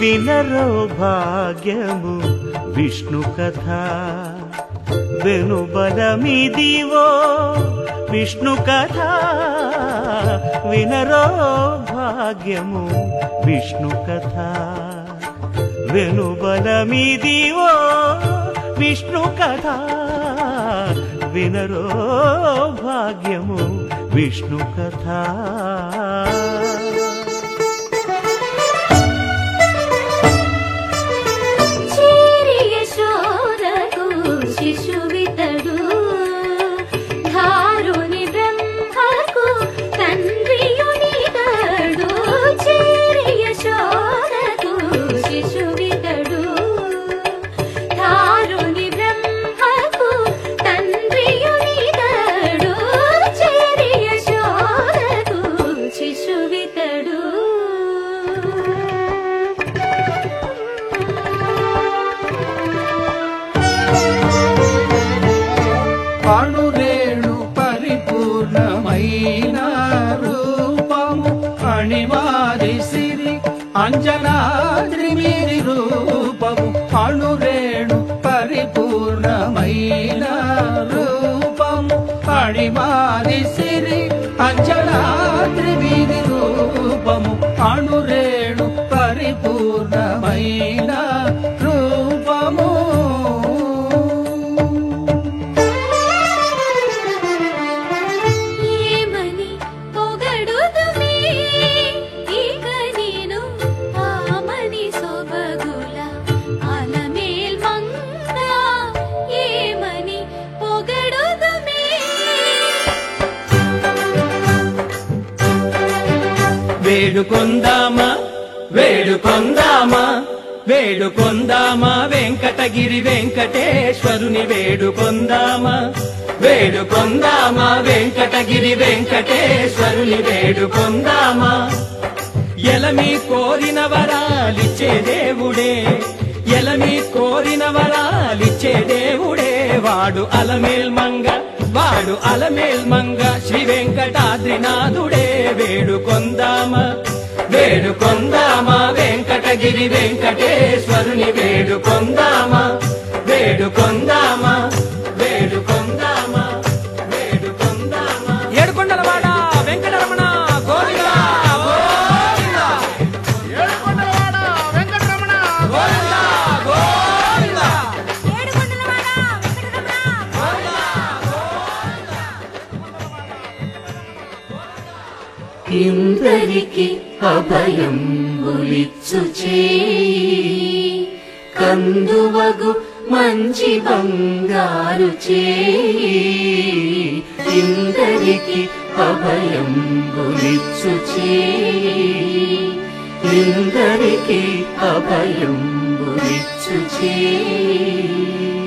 వినరో భాగ్యము విష్ణు కథ వెనుబలమిదివో విష్ణు కథ వినరో భాగ్యము విష్ణు కథ వెనుబలమిదివో విష్ణు కథ వినరో భాగ్యము విష్ణు కథ శిశువితడు ధారుని బ్రహ్మకు తండ్రియునితడు చేరి యశోదకు శిశువితడు ధారుని బ్రహ్మకు తండ్రియునితడు చేరి యశోదకు శిశువితడు అణురేణు పరిపూర్ణమైన రూపము అణిమాది సిరి అంజనాద్రిమిరి రూపము అణురేణు పరిపూర్ణమైన రూపము అణిమాది సిరి అంజనాద్రిమిరి రూపము అణురేణు పరిపూర్ణమైన రూపము వేడుకొందామా వేడుకొందామా వేడుకొందామా వెంకటగిరి వెంకటేశ్వరుని వేడుకొందామా వేడుకొందామా వెంకటగిరి వెంకటేశ్వరుని వేడుకొందామా ఎలమి కోరిన వరాలిచ్చే దేవుడే ఎలమి కోరిన వరాలిచ్చే దేవుడే వాడు అలమేల్మంగ వాడు అలమేల్మంగ శ్రీ వెంకటాద్రినాథుడే వేడుకొందామా వేడుకొందామా వెంకటగిరి వెంకటేశ్వరుని వేడుకొందామా వేడుకొందామా వేడుకొందామా వేడుకొందామా ఏడుకొండలవాడ వెంకటరమణ గోవిందా గోవిందా ఏడుకొండలవాడ వెంకటరమణ గోవిందా గోవిందా ఏడుకొండలవాడ వెంకటరమణ గోవిందా గోవిందా ఇందరికి అభయంబులిచ్చు చేయి కందువగు మంచి బంగారు చేయి ఇందరికి అభయంబులిచ్చు చేయి ఇందరికి అభయంబులిచ్చు చేయి